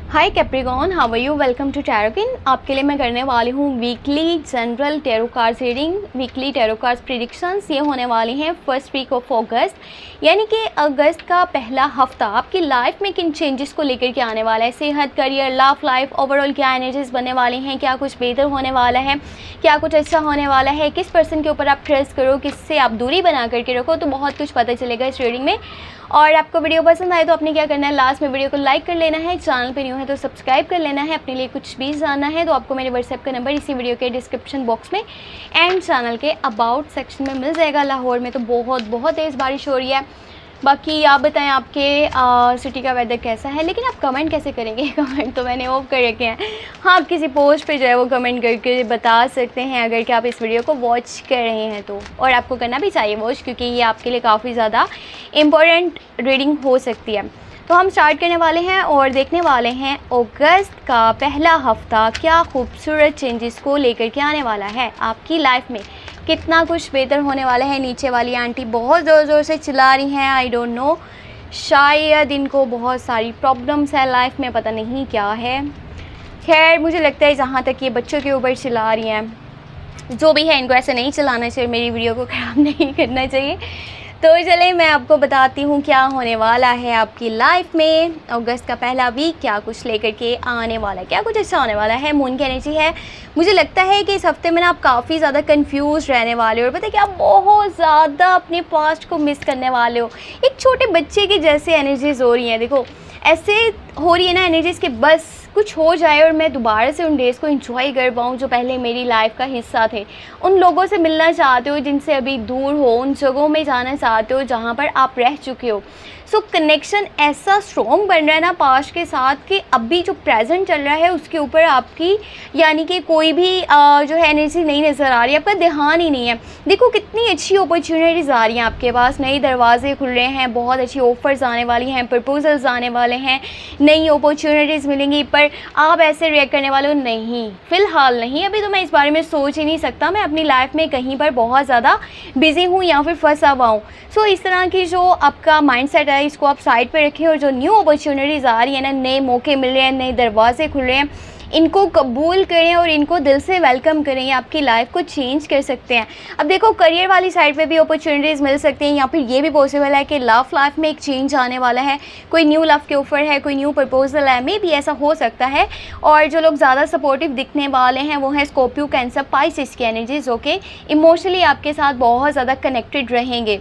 Hi Capricorn, how are you? Welcome to Tarokin. आपके लिए मैं करने वाली हूँ weekly general tarot cards reading, weekly tarot cards predictions. ये होने वाली हैं फर्स्ट वीक ऑफ अगस्त, यानी कि अगस्त का पहला हफ्ता आपकी लाइफ में किन चेंजेस को लेकर के आने वाला है। सेहत, करियर, लव लाइफ, ओवरऑल क्या एनर्जीज बनने वाली हैं, क्या कुछ बेहतर होने वाला है, क्या कुछ अच्छा होने वाला है, किस पर्सन के ऊपर आप ट्रस्ट करो, किससे आप दूरी बना करके रखो, तो बहुत कुछ पता चलेगा इस रीडिंग में। और आपको वीडियो पसंद आए तो आपने क्या करना है, लास्ट में वीडियो को लाइक कर लेना है, चैनल पे न्यू है तो सब्सक्राइब कर लेना है। अपने लिए कुछ भी जानना है तो आपको मेरे व्हाट्सएप का नंबर इसी वीडियो के डिस्क्रिप्शन बॉक्स में एंड चैनल के अबाउट सेक्शन में मिल जाएगा। लाहौर में तो बहुत तेज़ बारिश हो रही है। बाकी आप बताएं आपके सिटी का वेदर कैसा है, लेकिन आप कमेंट कैसे करेंगे? कमेंट तो मैंने ऑफ कर रखे हैं। हाँ, आप किसी पोस्ट पे जो है वो कमेंट करके बता सकते हैं अगर कि आप इस वीडियो को वॉच कर रहे हैं तो, और आपको करना भी चाहिए वॉच, क्योंकि ये आपके लिए काफ़ी ज़्यादा इम्पोर्टेंट रीडिंग हो सकती है। तो हम स्टार्ट करने वाले हैं और देखने वाले हैं अगस्त का पहला हफ्ता क्या खूबसूरत चेंजेस को लेकर के आने वाला है आपकी लाइफ में, कितना कुछ बेहतर होने वाला है। नीचे वाली आंटी बहुत ज़ोर से चिल्ला रही हैं, आई डोंट नो, शायद इनको बहुत सारी प्रॉब्लम्स है लाइफ में, पता नहीं क्या है। खैर, मुझे लगता है जहाँ तक ये बच्चों के ऊपर चिल्ला रही हैं, जो भी है इनको ऐसे नहीं चलाना चाहिए, मेरी वीडियो को ख़राब नहीं करना चाहिए। तो चलिए मैं आपको बताती हूँ क्या होने वाला है आपकी लाइफ में अगस्त का पहला वीक, क्या कुछ लेकर के आने वाला है, क्या कुछ अच्छा होने वाला है। मून की एनर्जी है। मुझे लगता है कि इस हफ्ते में ना आप काफ़ी ज़्यादा कंफ्यूज रहने वाले हो, और पता है कि आप बहुत ज़्यादा अपने पास्ट को मिस करने वाले हो। एक छोटे बच्चे की जैसे एनर्जीज हो रही हैं, देखो ऐसे हो रही है ना एनर्जीज कि बस कुछ हो जाए और मैं दोबारा से उन डेज़ को एंजॉय कर पाऊँ जो पहले मेरी लाइफ का हिस्सा थे। उन लोगों से मिलना चाहते हो जिनसे अभी दूर हो, उन जगहों में जाना चाहते हो जहाँ पर आप रह चुके हो। सो कनेक्शन ऐसा स्ट्रॉन्ग बन रहा है ना पास्ट के साथ कि अभी जो प्रेजेंट चल रहा है उसके ऊपर आपकी यानी कि कोई भी जो है एनर्जी नहीं नज़र आ रही है, आपका ध्यान ही नहीं है। देखो कितनी अच्छी अपॉर्चुनिटीज़ आ रही हैं आपके पास, नए दरवाजे खुल रहे हैं, बहुत अच्छी ऑफ़र्स आने वाली हैं, प्रपोजल्स आने वाले हैं, नई अपॉर्चुनिटीज़ मिलेंगी। पर आप ऐसे रिएक्ट करने वाले हो, नहीं फ़िलहाल नहीं, अभी तो मैं इस बारे में सोच ही नहीं सकता, मैं अपनी लाइफ में कहीं पर बहुत ज़्यादा बिज़ी हूँ या फिर फंसा हुआ हूँ। सो इस तरह की जो आपका माइंडसेट है इसको आप साइड पे रखें, और जो न्यू अपॉर्चुनिटीज़ आ रही है ना, नए मौके मिल रहे हैं, नए दरवाजे खुल रहे हैं, इनको कबूल करें और इनको दिल से वेलकम करें। आपकी लाइफ को चेंज कर सकते हैं। अब देखो करियर वाली साइड पे भी अपॉर्चुनिटीज़ मिल सकती हैं, या फिर ये भी पॉसिबल है कि लव लाइफ में एक चेंज आने वाला है, कोई न्यू लव के ऑफर है, कोई न्यू प्रपोजल है, मे भी ऐसा हो सकता है। और जो लोग ज़्यादा सपोर्टिव दिखने वाले हैं वो हैं स्कॉर्पियो, कैंसर, पाइसेस की एनर्जीज, ओके। इमोशनली आपके साथ बहुत ज़्यादा कनेक्टेड रहेंगे।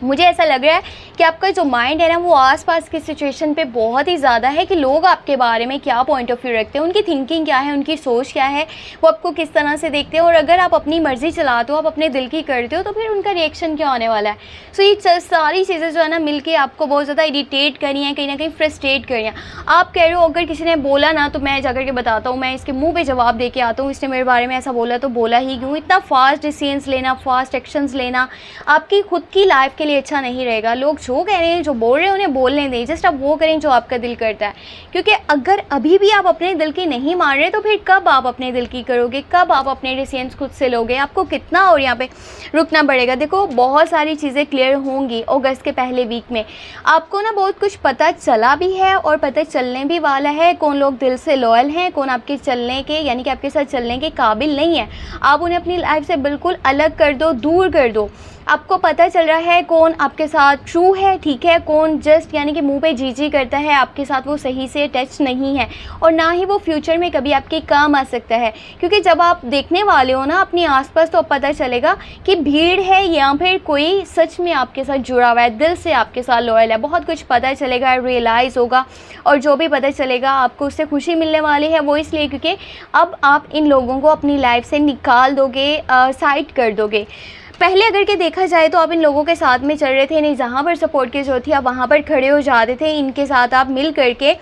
मुझे ऐसा लग रहा है कि आपका जो माइंड है ना वो आसपास की सिचुएशन पे बहुत ही ज़्यादा है कि लोग आपके बारे में क्या पॉइंट ऑफ व्यू रखते हैं, उनकी थिंकिंग क्या है, उनकी सोच क्या है, वो आपको किस तरह से देखते हैं। और अगर आप अपनी मर्ज़ी चलाते हो, आप अपने दिल की करते हो, तो फिर उनका रिएक्शन क्या होने वाला है। सो ये सारी चीज़ें जो है ना मिलके आपको बहुत ज़्यादा इरिटेट करी हैं, कहीं ना कहीं फ्रस्ट्रेट करी हैं। आप कह रहे हो अगर किसी ने बोला ना तो मैं जाकर के बताता हूँ, मैं इसके मुँह पर जवाब दे के आता हूँ, इसने मेरे बारे में ऐसा बोला तो बोला ही क्यों। इतना फास्ट डिसीजंस लेना, फास्ट एक्शंस लेना आपकी खुद की लाइफ के लिए अच्छा नहीं रहेगा। लोग जो कह रहे हैं, जो बोल रहे हैं, उन्हें बोलने दें, जस्ट आप वो करें जो आपका दिल करता है। क्योंकि अगर अभी भी आप अपने दिल की नहीं मान रहे तो फिर कब आप अपने दिल की करोगे, कब आप अपने डिसीजंस खुद से लोगे। आपको कितना और यहाँ पे रुकना पड़ेगा। देखो बहुत सारी चीज़ें क्लियर होंगी अगस्त के पहले वीक में। आपको ना बहुत कुछ पता चला भी है और पता चलने भी वाला है, कौन लोग दिल से लॉयल हैं, कौन आपके चलने के यानी कि आपके साथ चलने के काबिल नहीं है। आप उन्हें अपनी लाइफ से बिल्कुल अलग कर दो, दूर कर दो। आपको पता चल रहा है कौन आपके साथ ट्रू है, ठीक है, कौन जस्ट यानी कि मुंह पे जी जी करता है, आपके साथ वो सही से टच नहीं है, और ना ही वो फ्यूचर में कभी आपके काम आ सकता है। क्योंकि जब आप देखने वाले हो ना अपने आसपास तो पता चलेगा कि भीड़ है या फिर कोई सच में आपके साथ जुड़ा हुआ है, दिल से आपके साथ लॉयल है। बहुत कुछ पता चलेगा, रियलाइज़ होगा, और जो भी पता चलेगा आपको उससे खुशी मिलने वाली है। वो इसलिए क्योंकि अब आप इन लोगों को अपनी लाइफ से निकाल दोगे, साइड कर दोगे। पहले अगर के देखा जाए तो आप इन लोगों के साथ में चल रहे थे, नहीं जहाँ पर सपोर्ट की जरूरत थी आप वहाँ पर खड़े हो जाते थे, इनके साथ आप मिल करके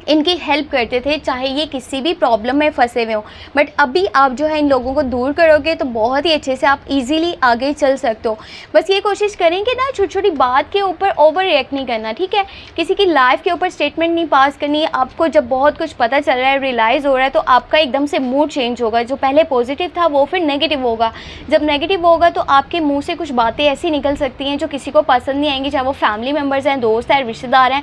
इनकी हेल्प करते थे, चाहे ये किसी भी प्रॉब्लम में फंसे हुए हो। बट अभी आप जो है इन लोगों को दूर करोगे तो बहुत ही अच्छे से आप इजीली आगे चल सकते हो। बस ये कोशिश करें कि ना छोटी छोटी बात के ऊपर ओवर रिएक्ट नहीं करना, ठीक है। किसी की लाइफ के ऊपर स्टेटमेंट नहीं पास करनी। आपको जब बहुत कुछ पता चल रहा है, रियलाइज़ हो रहा है, तो आपका एकदम से मूड चेंज होगा। जो पहले पॉजिटिव था वो फिर नेगेटिव होगा। जब नेगेटिव होगा तो आपके मुँह से कुछ बातें ऐसी निकल सकती हैं जो किसी को पसंद नहीं आएंगी, चाहे वो फैमिली मेम्बर्स हैं, दोस्त हैं, रिश्तेदार हैं।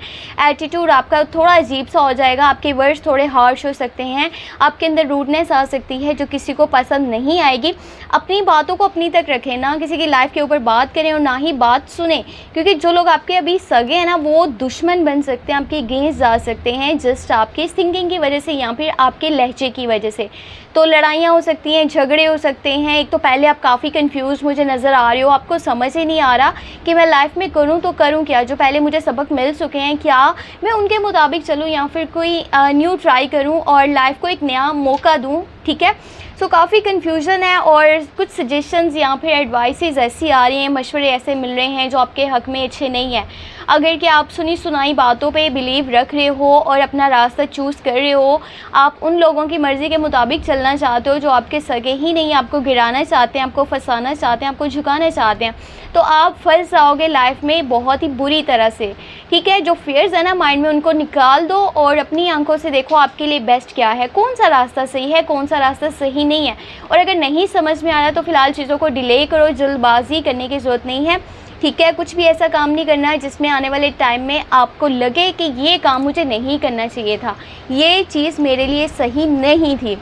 एटीट्यूड आपका थोड़ा अजीब सा हो जाएगा, आपके वर्ड्स थोड़े हार्श हो सकते हैं, आपके अंदर रूडनेस आ सकती है जो किसी को पसंद नहीं आएगी। अपनी बातों को अपनी तक रखें, ना किसी की लाइफ के ऊपर बात करें और ना ही बात सुने, क्योंकि जो लोग आपके अभी सगे हैं ना वो दुश्मन बन सकते हैं, आपके अगेंस्ट जा सकते हैं जस्ट आपकी थिंकिंग की वजह से या फिर आपके लहजे की वजह से। तो लड़ाइयाँ हो सकती हैं, झगड़े हो सकते हैं। एक तो पहले आप काफ़ी कंफ्यूज मुझे नज़र आ रहे हो, आपको समझ ही नहीं आ रहा कि मैं लाइफ में करूँ तो करूँ क्या। जो पहले मुझे सबक मिल चुके हैं, क्या मैं उनके मुताबिक चलूँ या फिर कोई न्यू ट्राई करूँ और लाइफ को एक नया मौका दूँ, ठीक है। सो काफ़ी कन्फ्यूज़न है और कुछ सजेशंस या फिर एडवाइसेस ऐसी आ रही हैं, मशवरे ऐसे मिल रहे हैं जो आपके हक़ में अच्छे नहीं हैं। अगर कि आप सुनी सुनाई बातों पे बिलीव रख रहे हो और अपना रास्ता चूज़ कर रहे हो, आप उन लोगों की मर्ज़ी के मुताबिक चलना चाहते हो जो आपके सगे ही नहीं, आपको गिराना चाहते हैं, आपको फंसाना चाहते हैं, आपको झुकाना चाहते हैं, तो आप फंस जाओगे लाइफ में बहुत ही बुरी तरह से, ठीक है। जो फियर्स है ना माइंड में, उनको निकाल दो और अपनी आंखों से देखो आपके लिए बेस्ट क्या है, कौन सा रास्ता सही है, कौन सा रास्ता सही नहीं है। और अगर नहीं समझ में आ रहा तो फ़िलहाल चीज़ों को डिले करो, जल्दबाजी करने की ज़रूरत नहीं है, ठीक है। कुछ भी ऐसा काम नहीं करना है जिसमें आने वाले टाइम में आपको लगे कि ये काम मुझे नहीं करना चाहिए था, ये चीज़ मेरे लिए सही नहीं थी।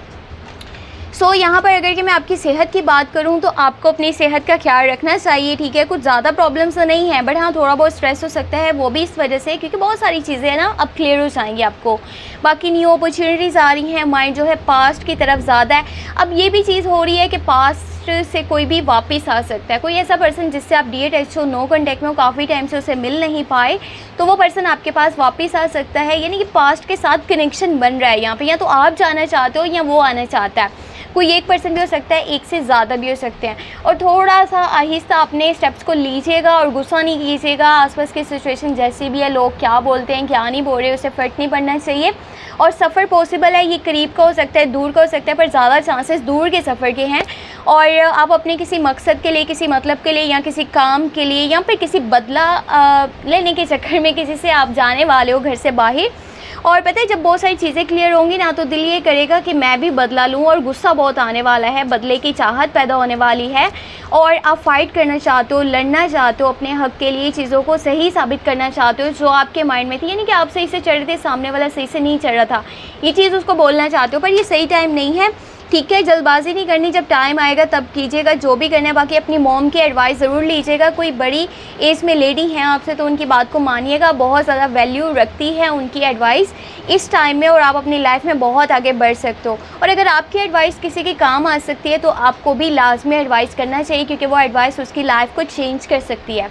सो यहाँ पर अगर कि मैं आपकी सेहत की बात करूँ तो आपको अपनी सेहत का ख्याल रखना चाहिए, ठीक है। कुछ ज़्यादा प्रॉब्लम्स तो नहीं है, बट हाँ थोड़ा बहुत स्ट्रेस हो सकता है, वो भी इस वजह से क्योंकि बहुत सारी चीज़ें हैं ना अब क्लियर हो जाएंगी आपको। बाकी न्यू अपॉर्चुनिटीज़ आ रही हैं, माइंड जो है पास्ट की तरफ ज़्यादा है। अब ये भी चीज़ हो रही है कि पास्ट से कोई भी वापस आ सकता है, कोई ऐसा पर्सन जिससे आप DH हो, नो कॉन्टैक्ट में हो, काफ़ी टाइम से उसे मिल नहीं पाए, तो वो पर्सन आपके पास वापस आ सकता है। यानी कि पास्ट के साथ कनेक्शन बन रहा है यहाँ पे, या तो आप जाना चाहते हो या वो आना चाहता है। कोई एक पर्सन भी हो सकता है, एक से ज़्यादा भी हो सकते हैं। और थोड़ा सा आहिस्ता अपने स्टेप्स को लीजिएगा और गुस्सा नहीं कीजिएगा। आसपास की सिचुएशन जैसी भी है, लोग क्या बोलते हैं क्या नहीं बोल रहे, उससे फ़र्क नहीं पड़ना चाहिए। और सफ़र पॉसिबल है, ये करीब का हो सकता है, दूर का हो सकता है, पर ज़्यादा चांसेस दूर के सफ़र के हैं। और आप अपने किसी मकसद के लिए, किसी मतलब के लिए या किसी काम के लिए या फिर किसी बदला लेने के चक्कर में किसी से आप जाने वाले हो घर से बाहर। और पता है जब बहुत सारी चीज़ें क्लियर होंगी ना तो दिल ये करेगा कि मैं भी बदला लूँ, और गुस्सा बहुत आने वाला है, बदले की चाहत पैदा होने वाली है। और आप फाइट करना चाहते हो, लड़ना चाहते हो अपने हक़ के लिए, चीज़ों को सही साबित करना चाहते हो जो आपके माइंड में थी। यानी कि आप सही से चढ़ रहे थे, सामने वाला सही से नहीं चढ़ रहा था, ये चीज़ उसको बोलना चाहते हो, पर ये सही टाइम नहीं है, ठीक है। जल्दबाजी नहीं करनी, जब टाइम आएगा तब कीजिएगा जो भी करना है। बाकी अपनी मॉम की एडवाइस ज़रूर लीजिएगा, कोई बड़ी एज में लेडी हैं आपसे तो उनकी बात को मानिएगा, बहुत ज़्यादा वैल्यू रखती है उनकी एडवाइस इस टाइम में, और आप अपनी लाइफ में बहुत आगे बढ़ सकते हो। और अगर आपकी एडवाइस किसी के काम आ सकती है तो आपको भी लाजमी एडवाइस करना चाहिए, क्योंकि वो एडवाइस उसकी लाइफ को चेंज कर सकती है।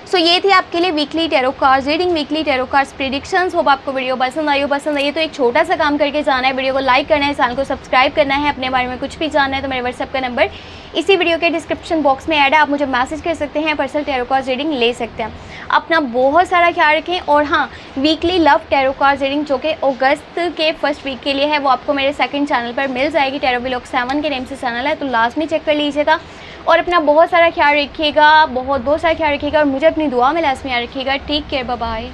सो ये थी आपके लिए weekly tarot cards reading, weekly tarot cards predictions. Hope आपको वीडियो पसंद आई हो। पसंद आई तो एक छोटा सा काम करके जाना है, वीडियो को लाइक करना है, चैनल को सब्सक्राइब करना है। अपने बारे में कुछ भी जानना है तो मेरे व्हाट्सएप का नंबर इसी वीडियो के डिस्क्रिप्शन बॉक्स में ऐड है, आप मुझे मैसेज कर सकते हैं, पर्सनल टैरो कार्ड्स रीडिंग ले सकते हैं। अपना बहुत सारा ख्याल रखें। और हाँ, weekly love tarot cards reading जो कि अगस्त के फर्स्ट वीक के लिए है, वो आपको मेरे सेकंड चैनल पर मिल जाएगी, टैरो व्लॉग 7 के नेम से चैनल है, तो लाजमी चेक कर लीजिएगा। और अपना बहुत सारा ख्याल रखिएगा, बहुत सारा ख्याल रखिएगा, और मुझे अपनी दुआ में लाजमी याद रखिएगा। Take care, bye bye.